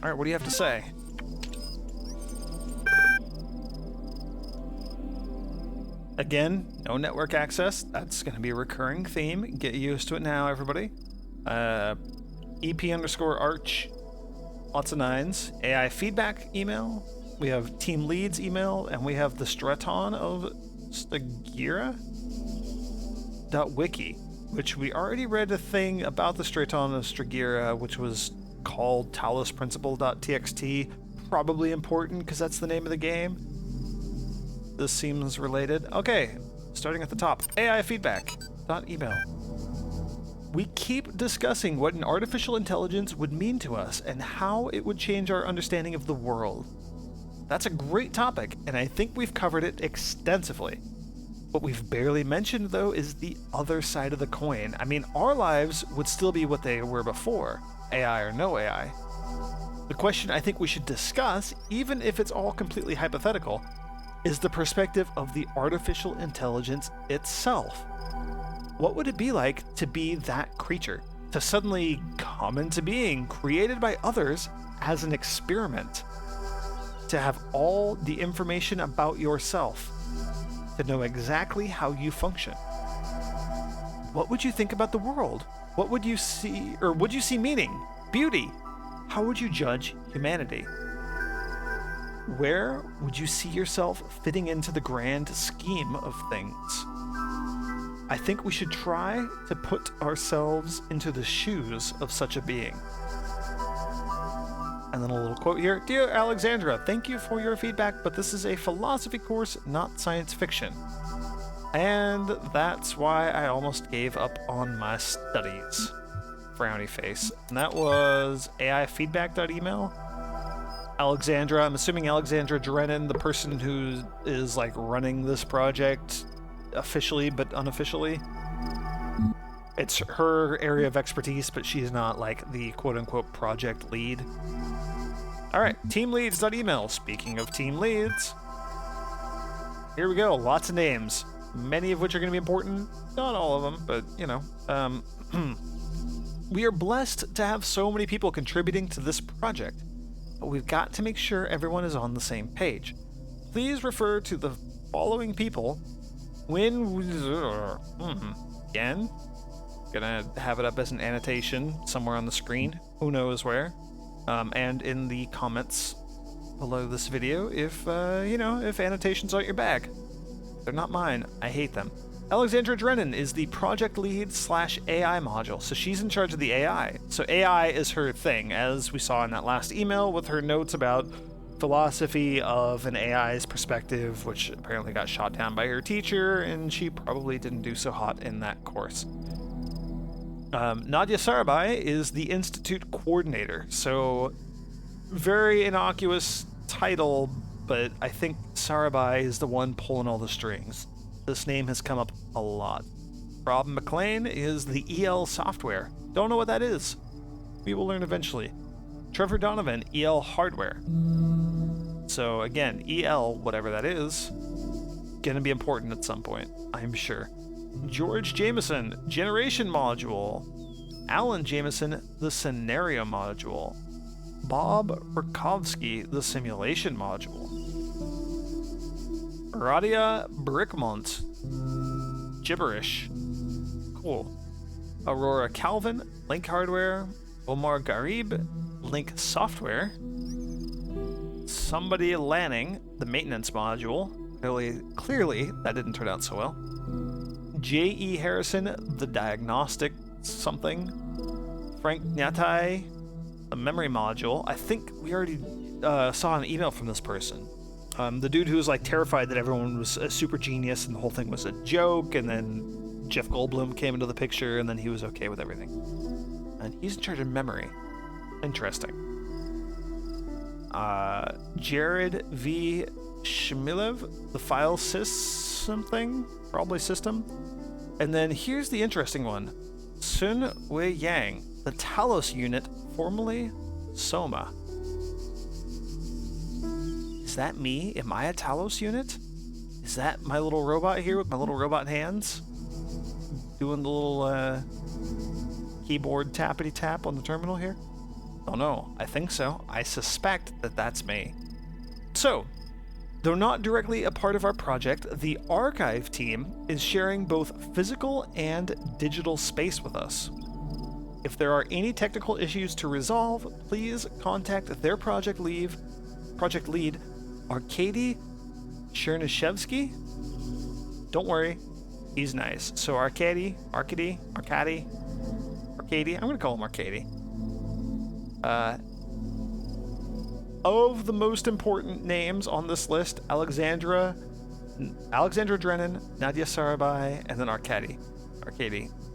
All right, what do you have to say? Again, no network access. That's going to be a recurring theme. Get used to it now, everybody. EP_arch. Lots of 9s. AI feedback email. We have team leads email, and we have the Straton of Stagira.wiki, which we already read a thing about the Straton of Stagira, which was called Talos Principle.txt. Probably important because that's the name of the game. This seems related. Okay, starting at the top. AI feedback.email. We keep discussing what an artificial intelligence would mean to us and how it would change our understanding of the world. That's a great topic, and I think we've covered it extensively. What we've barely mentioned, though, is the other side of the coin. I mean, our lives would still be what they were before, AI or no AI. The question I think we should discuss, even if it's all completely hypothetical, is the perspective of the artificial intelligence itself. What would it be like to be that creature? To suddenly come into being, created by others as an experiment? To have all the information about yourself? To know exactly how you function? What would you think about the world? What would you see, or would you see meaning, beauty? How would you judge humanity? Where would you see yourself fitting into the grand scheme of things? I think we should try to put ourselves into the shoes of such a being. And then a little quote here. Dear Alexandra, thank you for your feedback, but this is a philosophy course, not science fiction. And that's why I almost gave up on my studies. Frowny face. And that was AIfeedback.email. Alexandra, I'm assuming Alexandra Drennan, the person who is like running this project officially but unofficially. It's her area of expertise, but she's not like the quote-unquote project lead. All right, teamleads.email. Speaking of team leads, here we go. Lots of names, many of which are going to be important. Not all of them, but you know. We are blessed to have so many people contributing to this project, but we've got to make sure everyone is on the same page. Please refer to the following people when again. Gonna have it up as an annotation somewhere on the screen, who knows where, and in the comments below this video if if annotations aren't your bag. They're not mine. I hate them. Alexandra Drennan is the project lead /AI module, so she's in charge of the AI. So AI is her thing, as we saw in that last email with her notes about philosophy of an AI's perspective, which apparently got shot down by her teacher, and she probably didn't do so hot in that course. Nadia Sarabhai is the Institute Coordinator, so very innocuous title, but I think Sarabhai is the one pulling all the strings. This name has come up a lot. Rob McLean is the EL Software. Don't know what that is. We will learn eventually. Trevor Donovan, EL Hardware. So again, EL, whatever that is, gonna be important at some point, I'm sure. George Jameson, Generation Module. Alan Jameson, the Scenario Module. Bob Rakovsky, the Simulation Module. Radia Brickmont, Gibberish. Cool. Aurora Calvin, Link Hardware. Omar Garib, Link Software. Somebody Lanning, the Maintenance Module. Clearly, that didn't turn out so well. J.E. Harrison, the Diagnostic something. Frank Nyatai, the Memory Module. I think we already saw an email from this person. The dude who was like terrified that everyone was a super genius and the whole thing was a joke, and then Jeff Goldblum came into the picture, and then he was okay with everything. And he's in charge of memory. Interesting. Jared V. Shmilev, the file sys something, probably system. And then here's the interesting one. Sun Wei Yang, the Talos unit, formerly Soma. Is that me? Am I a Talos unit? Is that my little robot here with my little robot hands? Doing the little keyboard tappity tap on the terminal here? Don't know. I think so. I suspect that that's me. So, though not directly a part of our project, the archive team is sharing both physical and digital space with us. If there are any technical issues to resolve, please contact their project lead, Arkady Chernyshevsky. Don't worry, he's nice. So Arkady, I'm gonna call him Arkady. Of the most important names on this list, Alexandra Drennan, Nadia Sarabai, and then Arkady.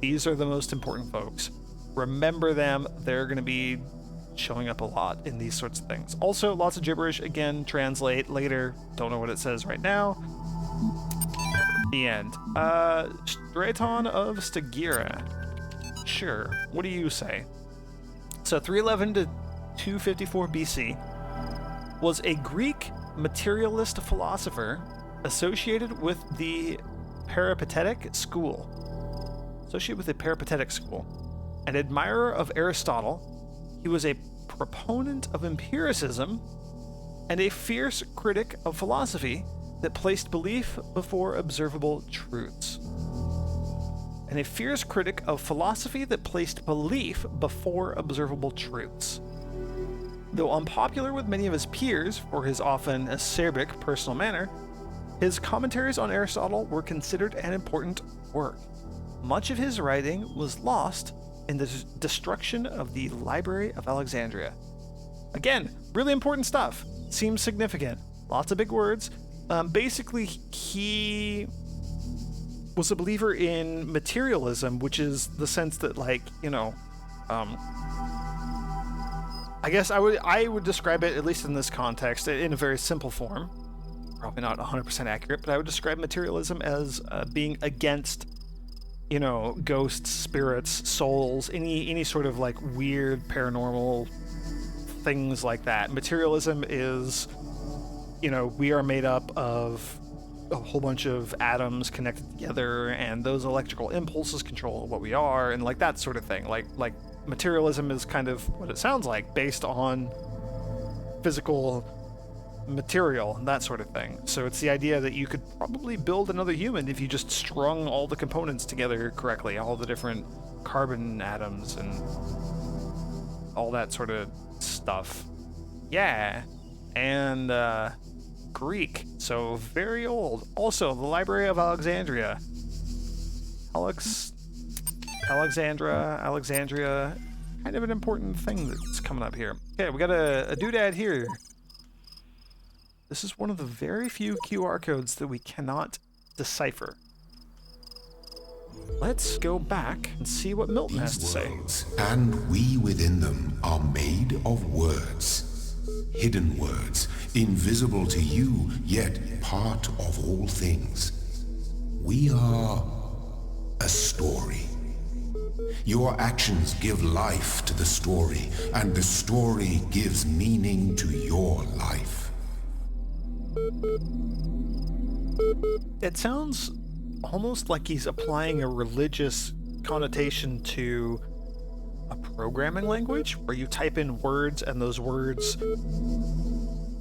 These are the most important folks. Remember them. They're going to be showing up a lot in these sorts of things. Also, lots of gibberish. Again, translate later. Don't know what it says right now. The end. Straton of Stagira. Sure. What do you say? So 311 to 254 BC was a Greek materialist philosopher associated with the Peripatetic school. An admirer of Aristotle, he was a proponent of empiricism and a fierce critic of philosophy that placed belief before observable truths. Though unpopular with many of his peers for his often acerbic personal manner, his commentaries on Aristotle were considered an important work. Much of his writing was lost in the destruction of the Library of Alexandria. Again, really important stuff. Seems significant. Lots of big words. Basically, he was a believer in materialism, which is the sense that, like, I guess I would describe it, at least in this context, in a very simple form. Probably not 100% accurate, but I would describe materialism as being against, ghosts, spirits, souls, any sort of like weird paranormal things like that. Materialism is, we are made up of a whole bunch of atoms connected together, and those electrical impulses control what we are, and like that sort of thing. Like materialism is kind of what it sounds like, based on physical material and that sort of thing. So it's the idea that you could probably build another human if you just strung all the components together correctly, all the different carbon atoms and all that sort of stuff. Yeah. And Greek, so very old. Also, the Library of Alexandria. Alexandria, kind of an important thing that's coming up here. Okay, we got a doodad here. This is one of the very few QR codes that we cannot decipher. Let's go back and see what Milton has to say. And we within them are made of words, hidden words, invisible to you, yet part of all things. We are a story. Your actions give life to the story, and the story gives meaning to your life. It sounds almost like he's applying a religious connotation to a programming language, where you type in words and those words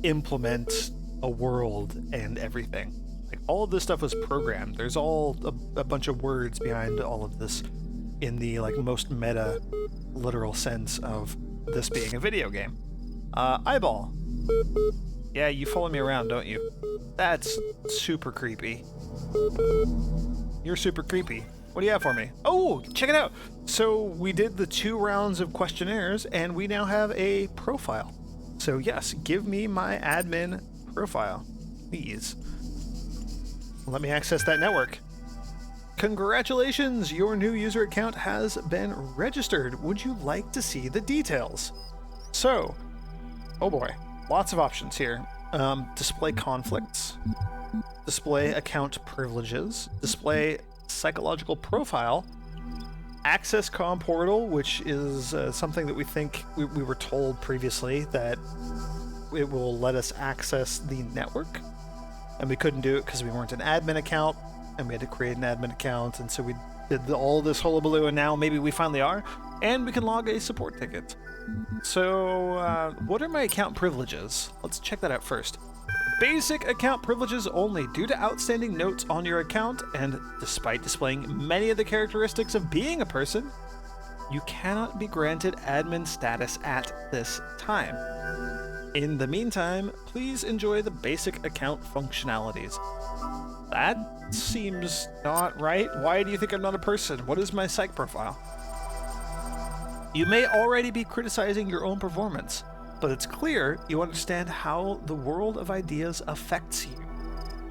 implement a world and everything. Like, all of this stuff was programmed. There's all a bunch of words behind all of this in the most meta literal sense of this being a video game. Eyeball. Yeah, you follow me around, don't you? That's super creepy. You're super creepy. What do you have for me? Oh, check it out. So we did the 2 rounds of questionnaires, and we now have a profile. So yes, give me my admin profile, please. Let me access that network. Congratulations, your new user account has been registered. Would you like to see the details? So, oh boy, lots of options here. Display conflicts, display account privileges, display psychological profile, access comm portal, which is something that we think we were told previously that it will let us access the network, and we couldn't do it because we weren't an admin account, and we had to create an admin account, and so we did all this hullabaloo, and now maybe we finally are. and we can log a support ticket. So, what are my account privileges? Let's check that out first. Basic account privileges only. Due to outstanding notes on your account, and despite displaying many of the characteristics of being a person, you cannot be granted admin status at this time. In the meantime, please enjoy the basic account functionalities. That seems not right. Why do you think I'm not a person? What is my psych profile? You may already be criticizing your own performance, but it's clear you understand how the world of ideas affects you,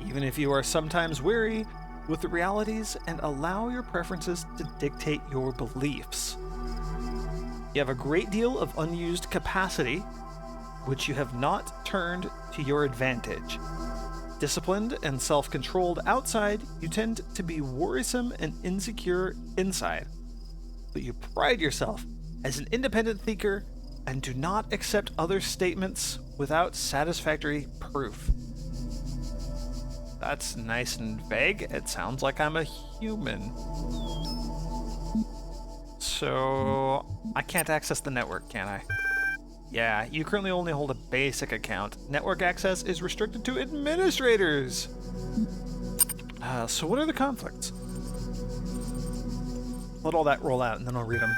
even if you are sometimes weary with the realities and allow your preferences to dictate your beliefs. You have a great deal of unused capacity, which you have not turned to your advantage. Disciplined and self-controlled outside, you tend to be worrisome and insecure inside, but you pride yourself as an independent thinker and do not accept other statements without satisfactory proof. That's nice and vague. It sounds like I'm a human. So, I can't access the network, can I? Yeah, you currently only hold a basic account. Network access is restricted to administrators. So what are the conflicts? Let all that roll out and then I'll read them.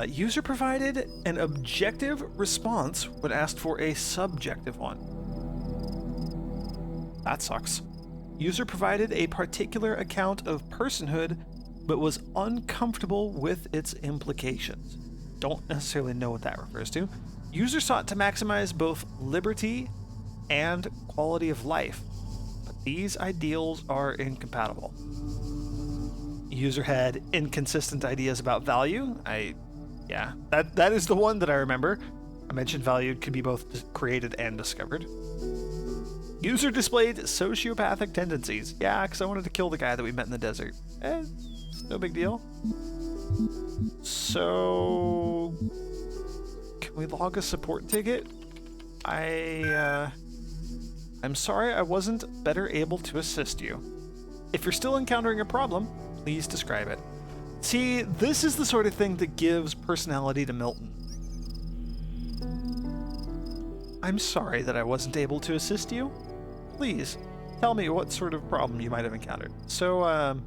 User provided an objective response when asked for a subjective one. That sucks. User provided a particular account of personhood, but was uncomfortable with its implications. Don't necessarily know what that refers to. User sought to maximize both liberty and quality of life, but these ideals are incompatible. User had inconsistent ideas about value. Yeah, that is the one that I remember. I mentioned value could be both created and discovered. User displayed sociopathic tendencies. Yeah, because I wanted to kill the guy that we met in the desert. It's no big deal. So, can we log a support ticket? I'm sorry I wasn't better able to assist you. If you're still encountering a problem, please describe it. See, this is the sort of thing that gives personality to Milton. I'm sorry that I wasn't able to assist you. Please, tell me what sort of problem you might have encountered. So,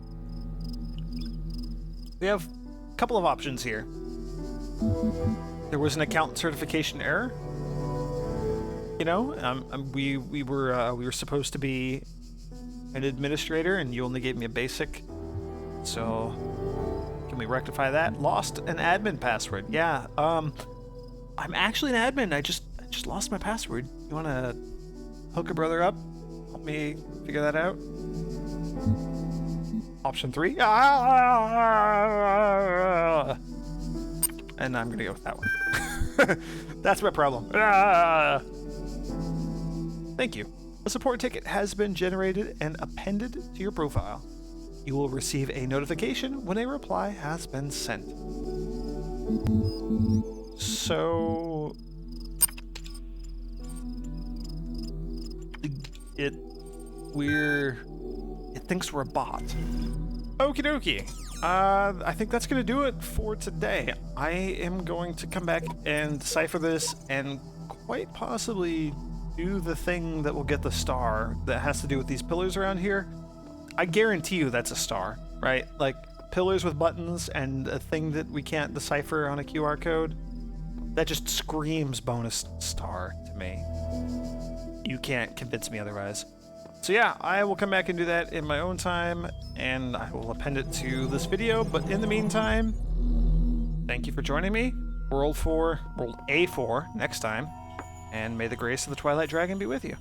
we have a couple of options here. There was an account certification error. You know, we were supposed to be an administrator, and you only gave me a basic. So, can we rectify that? Lost an admin password. Yeah. I'm actually an admin. I just lost my password. You want to hook a brother up? Help me figure that out. Option 3. And I'm gonna go with that one. That's my problem. Thank you. A support ticket has been generated and appended to your profile. You will receive a notification when a reply has been sent. So, it thinks we're a bot. Okie dokie. I think that's gonna do it for today. I am going to come back and decipher this and quite possibly do the thing that will get the star that has to do with these pillars around here. I guarantee you that's a star, right? Like pillars with buttons and a thing that we can't decipher on a QR code. That just screams bonus star to me. You can't convince me otherwise. So yeah, I will come back and do that in my own time, and I will append it to this video. But in the meantime, thank you for joining me. World A4 next time, and may the grace of the Twilight Dragon be with you.